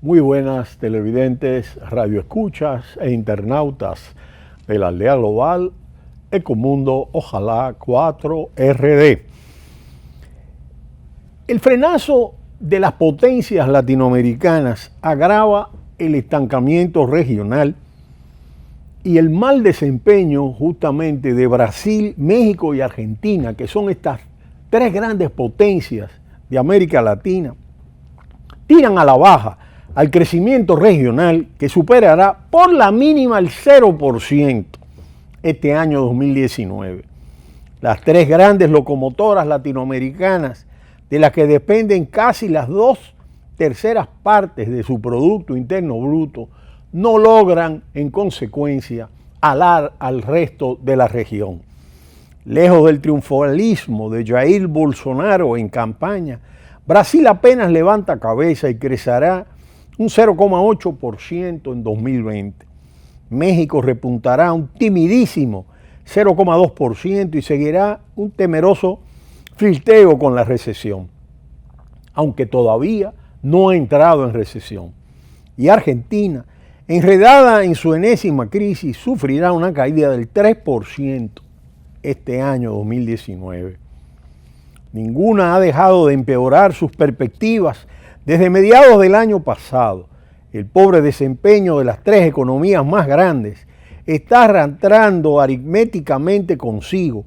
Muy buenas televidentes, radioescuchas e internautas de la aldea global Ecomundo Ojalá 4RD. El frenazo de las potencias latinoamericanas agrava el estancamiento regional y el mal desempeño justamente de Brasil, México y Argentina, que son estas tres grandes potencias de América Latina, tiran a la baja al crecimiento regional que superará por la mínima el 0% este año 2019. Las tres grandes locomotoras latinoamericanas, de las que dependen casi las 2/3 partes de su Producto Interno Bruto, no logran en consecuencia alar al resto de la región. Lejos del triunfalismo de Jair Bolsonaro en campaña, Brasil apenas levanta cabeza y crecerá un 0,8% en 2020. México repuntará un timidísimo 0,2% y seguirá un temeroso flirteo con la recesión, aunque todavía no ha entrado en recesión. Y Argentina, enredada en su enésima crisis, sufrirá una caída del 3% este año 2019. Ninguna ha dejado de empeorar sus perspectivas desde mediados del año pasado. El pobre desempeño de las tres economías más grandes está arrastrando aritméticamente consigo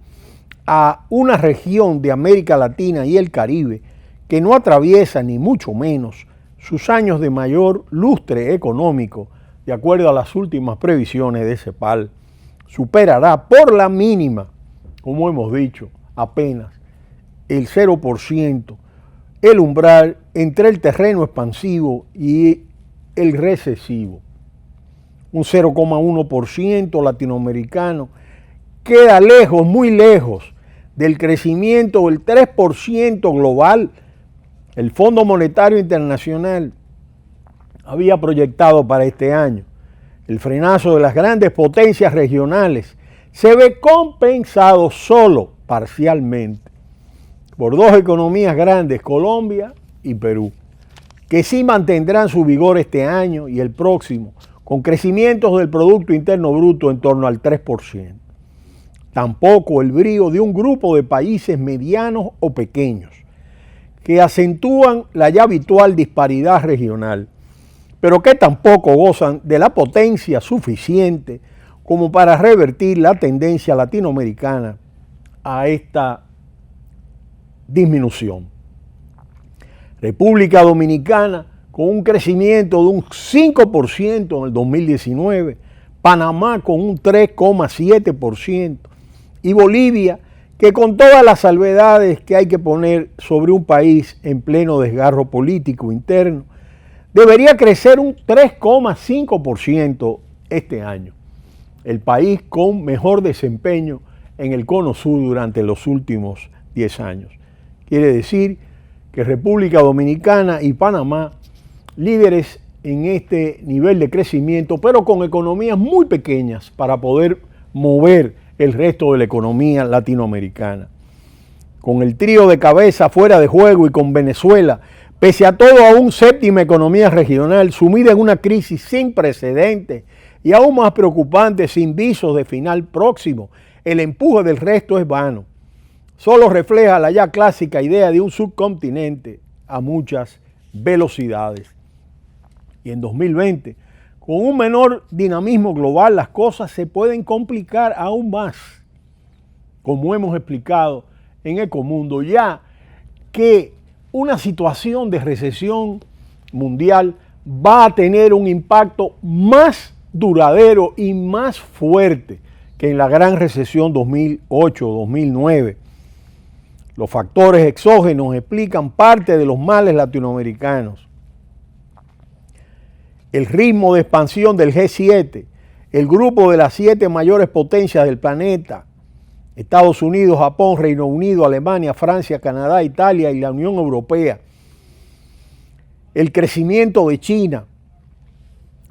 a una región de América Latina y el Caribe que no atraviesa ni mucho menos sus años de mayor lustre económico, de acuerdo a las últimas previsiones de CEPAL. Superará por la mínima, como hemos dicho, apenas el 0%, el umbral entre el terreno expansivo y el recesivo. Un 0,1% latinoamericano queda lejos, muy lejos, del crecimiento del 3% global. El Fondo Monetario Internacional había proyectado para este año. El frenazo de las grandes potencias regionales se ve compensado solo parcialmente por dos economías grandes, Colombia y Perú, que sí mantendrán su vigor este año y el próximo, con crecimientos del Producto Interno Bruto en torno al 3%. Tampoco el brío de un grupo de países medianos o pequeños, que acentúan la ya habitual disparidad regional, pero que tampoco gozan de la potencia suficiente como para revertir la tendencia latinoamericana a esta disminución. República Dominicana con un crecimiento de un 5% en el 2019, Panamá con un 3,7% y Bolivia, que con todas las salvedades que hay que poner sobre un país en pleno desgarro político interno, debería crecer un 3,5% este año. El país con mejor desempeño en el Cono Sur durante los últimos 10 años. Quiere decir que República Dominicana y Panamá, líderes en este nivel de crecimiento, pero con economías muy pequeñas para poder mover el resto de la economía latinoamericana. Con el trío de cabeza fuera de juego y con Venezuela, pese a todo, aún séptima economía regional, sumida en una crisis sin precedentes y aún más preocupante, sin visos de final próximo, el empuje del resto es vano. Solo refleja la ya clásica idea de un subcontinente a muchas velocidades. Y en 2020, con un menor dinamismo global, las cosas se pueden complicar aún más, como hemos explicado en Ecomundo, ya que una situación de recesión mundial va a tener un impacto más duradero y más fuerte que en la gran recesión 2008-2009. Los factores exógenos explican parte de los males latinoamericanos. El ritmo de expansión del G7, el grupo de las 7 mayores potencias del planeta, Estados Unidos, Japón, Reino Unido, Alemania, Francia, Canadá, Italia y la Unión Europea. El crecimiento de China,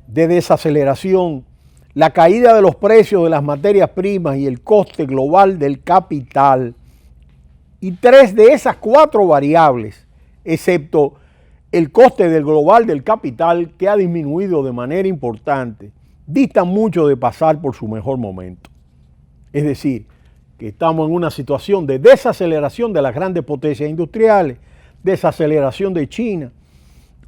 de desaceleración, la caída de los precios de las materias primas y el coste global del capital. Y 3 de esas 4 variables, excepto el coste del global del capital, que ha disminuido de manera importante, dista mucho de pasar por su mejor momento. Es decir, que estamos en una situación de desaceleración de las grandes potencias industriales, desaceleración de China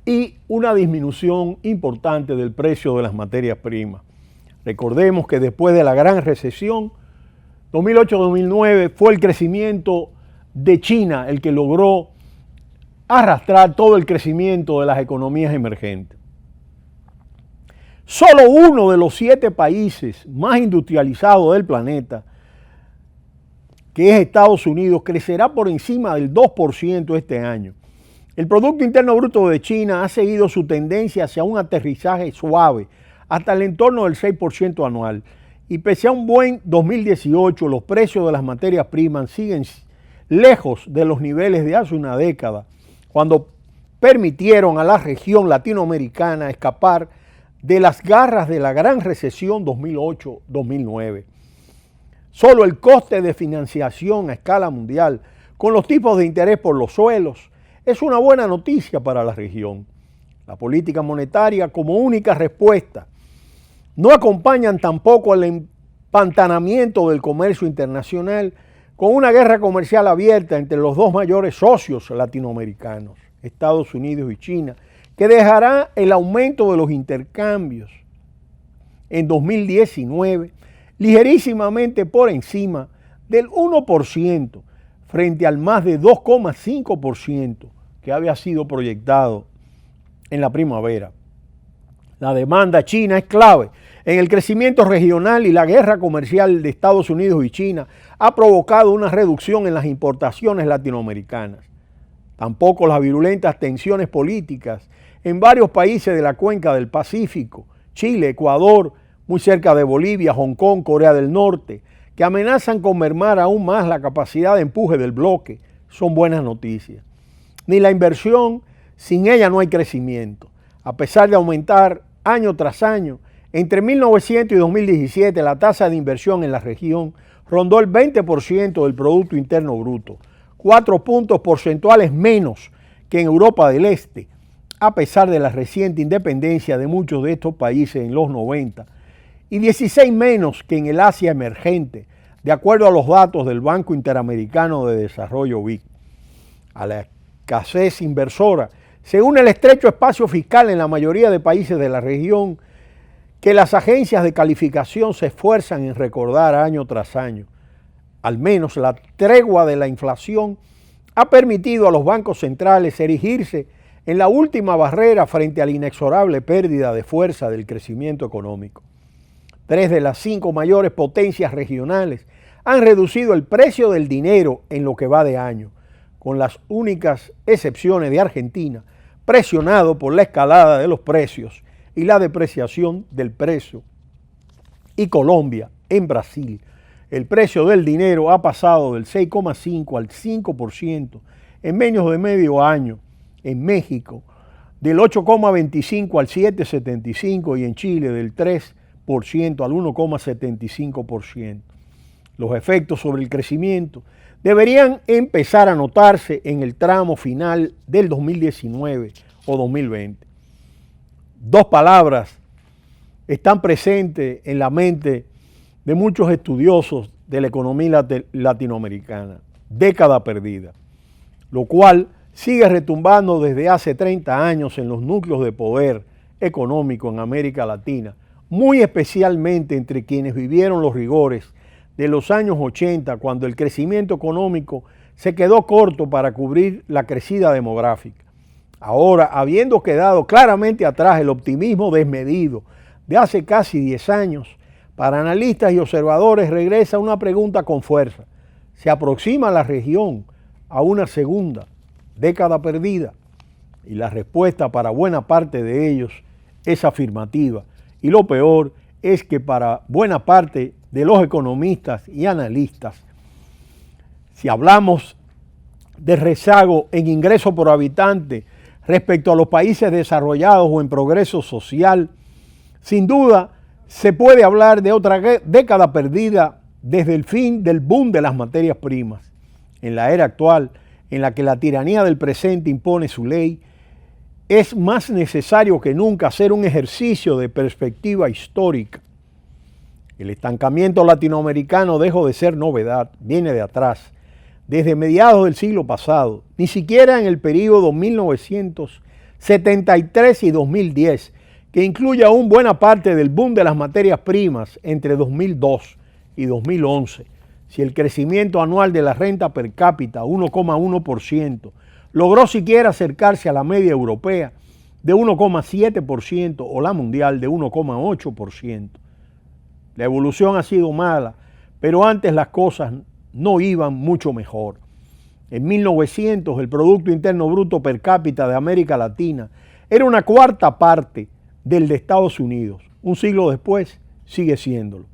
y una disminución importante del precio de las materias primas. Recordemos que después de la gran recesión, 2008-2009, fue el crecimiento de China el que logró arrastrar todo el crecimiento de las economías emergentes. Solo uno de los 7 países más industrializados del planeta, que es Estados Unidos, crecerá por encima del 2% este año. El Producto Interno Bruto de China ha seguido su tendencia hacia un aterrizaje suave, hasta el entorno del 6% anual. Y pese a un buen 2018, los precios de las materias primas siguen lejos de los niveles de hace una década, cuando permitieron a la región latinoamericana escapar de las garras de la gran recesión 2008-2009. Solo el coste de financiación a escala mundial, con los tipos de interés por los suelos, es una buena noticia para la región. La política monetaria como única respuesta no acompañan tampoco al empantanamiento del comercio internacional, con una guerra comercial abierta entre los dos mayores socios latinoamericanos, Estados Unidos y China, que dejará el aumento de los intercambios en 2019 ligerísimamente por encima del 1% frente al más de 2,5% que había sido proyectado en la primavera. La demanda china es clave en el crecimiento regional y la guerra comercial de Estados Unidos y China ha provocado una reducción en las importaciones latinoamericanas. Tampoco las virulentas tensiones políticas en varios países de la cuenca del Pacífico, Chile, Ecuador, muy cerca de Bolivia, Hong Kong, Corea del Norte, que amenazan con mermar aún más la capacidad de empuje del bloque, son buenas noticias. Ni la inversión, sin ella no hay crecimiento. A pesar de aumentar año tras año, entre 1900 y 2017 la tasa de inversión en la región rondó el 20% del Producto Interno Bruto, 4 puntos porcentuales menos que en Europa del Este, a pesar de la reciente independencia de muchos de estos países en los 90, y 16 menos que en el Asia emergente, de acuerdo a los datos del Banco Interamericano de Desarrollo BID. A la escasez inversora se une el estrecho espacio fiscal en la mayoría de países de la región, que las agencias de calificación se esfuerzan en recordar año tras año. Al menos la tregua de la inflación ha permitido a los bancos centrales erigirse en la última barrera frente a la inexorable pérdida de fuerza del crecimiento económico. 3 de las 5 mayores potencias regionales han reducido el precio del dinero en lo que va de año, con las únicas excepciones de Argentina, presionado por la escalada de los precios y la depreciación del peso, y Colombia. En Brasil, el precio del dinero ha pasado del 6,5 al 5% en menos de medio año. En México, del 8,25 al 7,75 y en Chile del 3% al 1,75%. Los efectos sobre el crecimiento deberían empezar a notarse en el tramo final del 2019 o 2020. 2 palabras están presentes en la mente de muchos estudiosos de la economía latinoamericana: década perdida, lo cual sigue retumbando desde hace 30 años en los núcleos de poder económico en América Latina, muy especialmente entre quienes vivieron los rigores de los años 80, cuando el crecimiento económico se quedó corto para cubrir la crecida demográfica. Ahora, habiendo quedado claramente atrás el optimismo desmedido de hace casi 10 años, para analistas y observadores regresa una pregunta con fuerza: ¿se aproxima la región a una segunda década perdida? Y la respuesta para buena parte de ellos es afirmativa. Y lo peor es que para buena parte de los economistas y analistas, si hablamos de rezago en ingreso por habitante respecto a los países desarrollados o en progreso social, sin duda se puede hablar de otra década perdida desde el fin del boom de las materias primas. En la era actual, en la que la tiranía del presente impone su ley, es más necesario que nunca hacer un ejercicio de perspectiva histórica. El estancamiento latinoamericano dejó de ser novedad, viene de atrás, desde mediados del siglo pasado, ni siquiera en el periodo 1973 y 2010, que incluye aún buena parte del boom de las materias primas entre 2002 y 2011, si el crecimiento anual de la renta per cápita, 1,1%, logró siquiera acercarse a la media europea de 1,7% o la mundial de 1,8%. La evolución ha sido mala, pero antes las cosas no iban mucho mejor. En 1900 el Producto Interno Bruto per cápita de América Latina era una cuarta parte del de Estados Unidos. Un siglo después sigue siéndolo.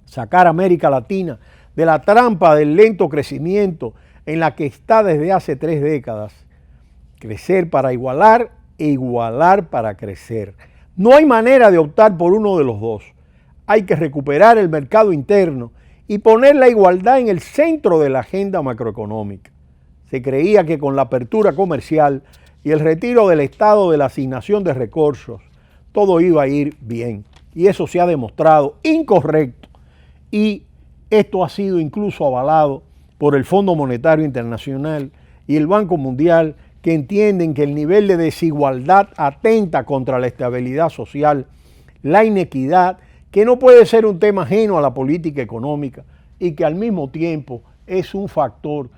Sacar a América Latina de la trampa del lento crecimiento en la que está desde hace 3 décadas. Crecer para igualar e igualar para crecer. No hay manera de optar por uno de los dos. Hay que recuperar el mercado interno y poner la igualdad en el centro de la agenda macroeconómica. Se creía que con la apertura comercial y el retiro del Estado de la asignación de recursos, todo iba a ir bien. Y eso se ha demostrado incorrecto. Y esto ha sido incluso avalado por el Fondo Monetario Internacional y el Banco Mundial, que entienden que el nivel de desigualdad atenta contra la estabilidad social, la inequidad, que no puede ser un tema ajeno a la política económica y que al mismo tiempo es un factor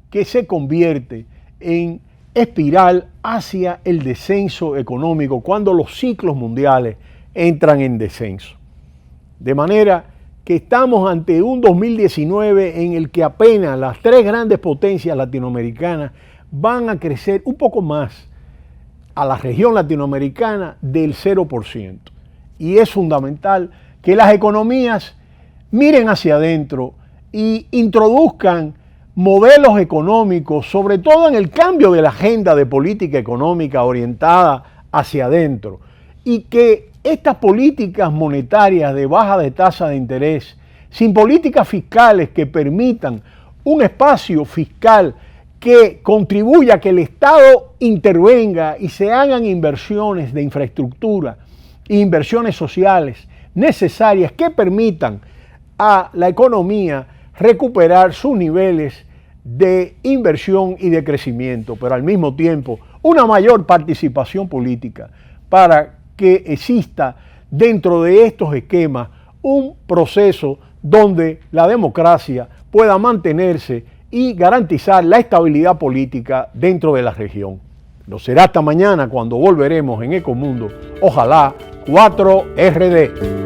que se convierte en espiral hacia el descenso económico cuando los ciclos mundiales entran en descenso. De manera que estamos ante un 2019 en el que apenas las 3 grandes potencias latinoamericanas van a crecer un poco más a la región latinoamericana del 0%. Y es fundamental que las economías miren hacia adentro y introduzcan modelos económicos, sobre todo en el cambio de la agenda de política económica orientada hacia adentro, y que estas políticas monetarias de baja de tasa de interés, sin políticas fiscales que permitan un espacio fiscal que contribuya a que el Estado intervenga y se hagan inversiones de infraestructura e inversiones sociales necesarias que permitan a la economía recuperar sus niveles de inversión y de crecimiento, pero al mismo tiempo una mayor participación política para que exista dentro de estos esquemas un proceso donde la democracia pueda mantenerse y garantizar la estabilidad política dentro de la región. Lo será hasta mañana cuando volveremos en Ecomundo. Ojalá 4RD.